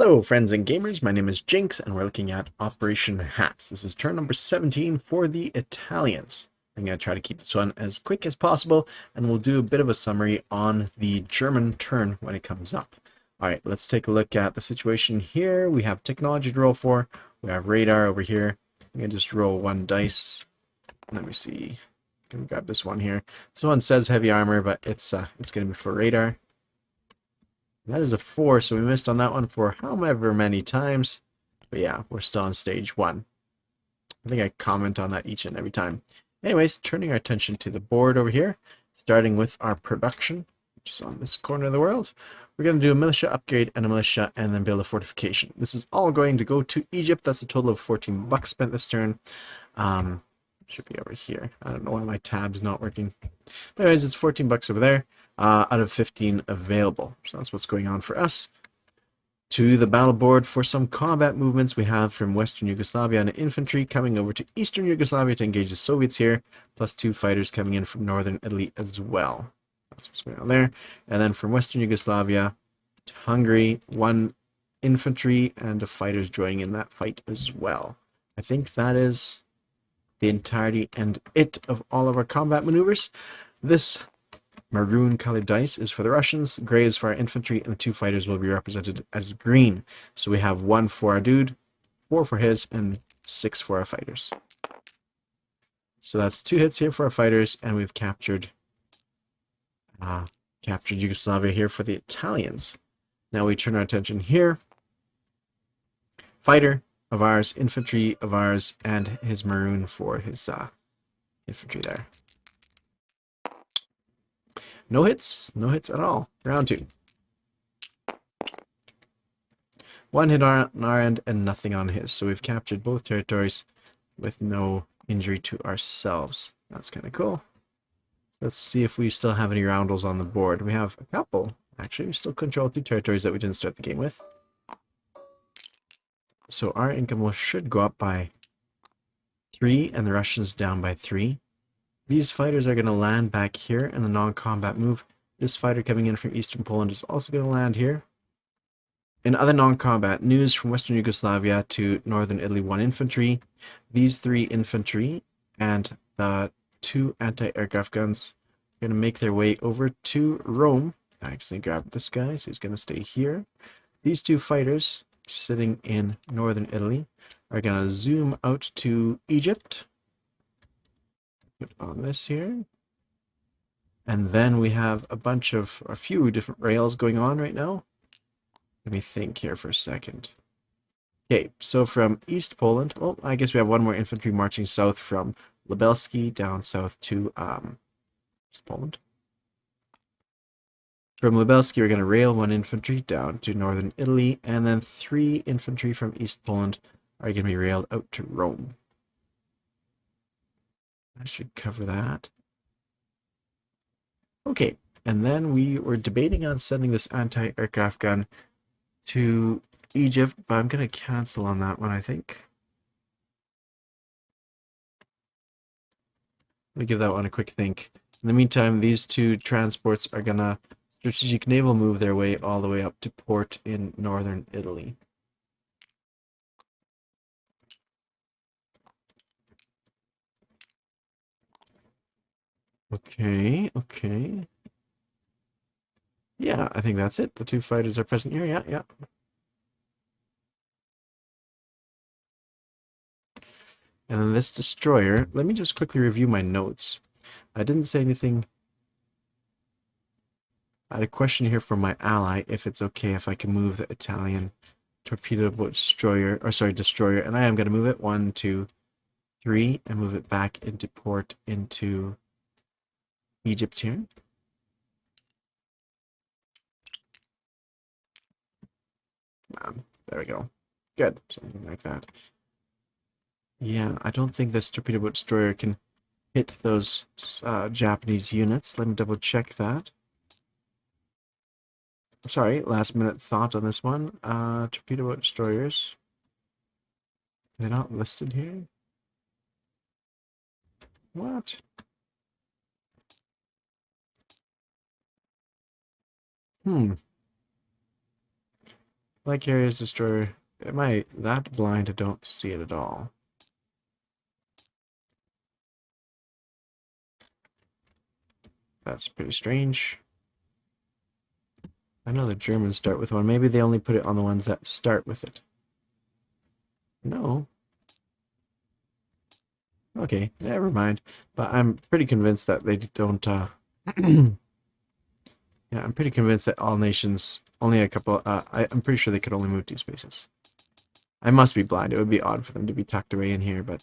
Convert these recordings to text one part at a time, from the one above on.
Hello friends and gamers, my name is Jinx and we're looking at Operation Hats. This is turn number 17 for the Italians. I'm going to try to keep this one as quick as possible and we'll do a bit of a summary on the German turn when it comes up. Alright, let's take a look at the situation here. We have technology to roll for, we have radar over here. I'm going to just roll one dice. Let me see, I'm going to grab this one here. This one says heavy armor, but it's going to be for radar. That is a 4, so we missed on that one for however many times. But yeah, we're still on stage 1. I think I comment on that each and every time. Anyways, turning our attention to the board over here, starting with our production, which is on this corner of the world. We're going to do a militia upgrade and a militia and then build a fortification. This is all going to go to Egypt. That's a total of 14 bucks spent this turn. Should be over here. I don't know why my tab's not working. Anyways, it's 14 bucks over there. Out of 15 available. So that's what's going on for us. To the battle board for some combat movements, we have from Western Yugoslavia an infantry coming over to Eastern Yugoslavia to engage the Soviets here, plus 2 fighters coming in from Northern Italy as well. That's what's going on there. And then from Western Yugoslavia to Hungary, 1 infantry and a fighters joining in that fight as well. I think that is the entirety and it of all of our combat maneuvers. This maroon colored dice is for the Russians, gray is for our infantry, and the 2 fighters will be represented as green. So we have 1 for our dude, 4 for his, and 6 for our fighters. So that's 2 hits here for our fighters, and we've captured Yugoslavia here for the Italians. Now we turn our attention here. Fighter of ours, infantry of ours, and his maroon for his infantry there. No hits at all. Round 2. 1 hit on our end and nothing on his. So we've captured both territories with no injury to ourselves. That's kind of cool. Let's see if we still have any roundels on the board. We have a couple. Actually, we still control 2 territories that we didn't start the game with. So our income should go up by 3 and the Russians down by 3. These fighters are going to land back here in the non-combat move. This fighter coming in from Eastern Poland is also going to land here. In other non-combat news, from Western Yugoslavia to Northern Italy, 1 infantry. These 3 infantry and the 2 anti-aircraft guns are going to make their way over to Rome. I actually grabbed this guy, so he's going to stay here. These 2 fighters sitting in Northern Italy are going to zoom out to Egypt. Put on this here. And then we have a few different rails going on right now. Let me think here for a second. Okay, so from East Poland, well, I guess we have 1 more infantry marching south from Lubelski down south to East Poland. From Lubelski, we're going to rail 1 infantry down to Northern Italy, and then 3 infantry from East Poland are going to be railed out to Rome. I should cover that. Okay, and then we were debating on sending this anti-aircraft gun to Egypt, but I'm going to cancel on that one, I think. Let me give that one a quick think. In the meantime, these 2 transports are going to strategic naval move their way all the way up to port in Northern Italy. Okay. Yeah, I think that's it. The 2 fighters are present here. Yeah. And then this destroyer, let me just quickly review my notes. I didn't say anything. I had a question here from my ally, if it's okay if I can move the Italian torpedo boat destroyer, destroyer, and I am going to move it 1, 2, 3, and move it back into port into Egypt here. There we go. Good, something like that. Yeah, I don't think this torpedo boat destroyer can hit those Japanese units. Let me double check that. Sorry, last minute thought on this one. Torpedo boat destroyers. They're not listed here? What? Light carriers destroyer. Am I that blind? I don't see it at all. That's pretty strange. I know the Germans start with one. Maybe they only put it on the ones that start with it. No. Okay, never mind. But I'm pretty convinced that they don't, yeah, I'm pretty convinced that all nations, only a couple, I'm pretty sure they could only move 2 spaces. I must be blind. It would be odd for them to be tucked away in here, but...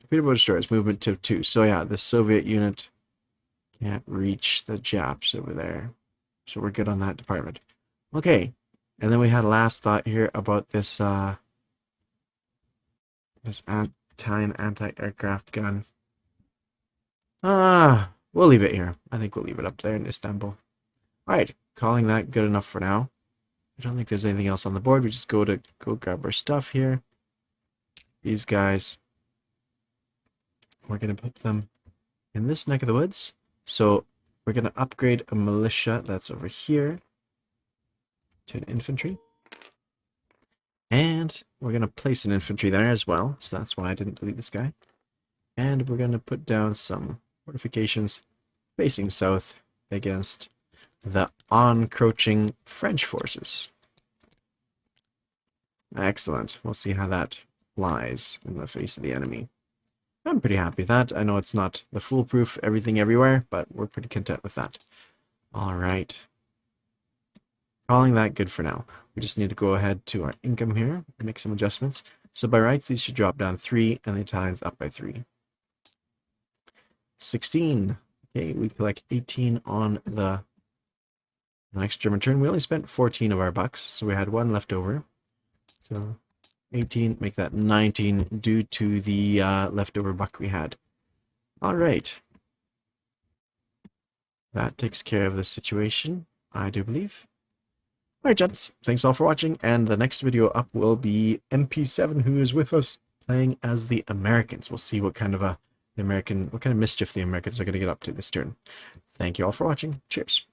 Torpedo destroyers, movement to 2. So yeah, the Soviet unit can't reach the Japs over there. So we're good on that department. Okay, and then we had a last thought here about this, this Italian anti-aircraft gun. We'll leave it here. I think we'll leave it up there in Istanbul. Alright, calling that good enough for now. I don't think there's anything else on the board. We just go grab our stuff here. These guys. We're going to put them in this neck of the woods. So we're going to upgrade a militia that's over here to an infantry. And we're going to place an infantry there as well. So that's why I didn't delete this guy. And we're going to put down some fortifications facing south against the encroaching French forces. Excellent. We'll see how that flies in the face of the enemy. I'm pretty happy with that. I know it's not the foolproof everything everywhere, but we're pretty content with that. All right. Calling that good for now. We just need to go ahead to our income here and make some adjustments. So by rights, these should drop down 3 and the Italians up by 3. 16. Okay, we collect 18 on the next German turn. We only spent 14 of our bucks, so we had 1 left over. So 18, make that 19 due to the leftover buck we had. All right. That takes care of the situation, I do believe. All right, gents. Thanks all for watching, and the next video up will be MP7, who is with us playing as the Americans. We'll see what kind of mischief the Americans are going to get up to this turn. Thank you all for watching. Cheers.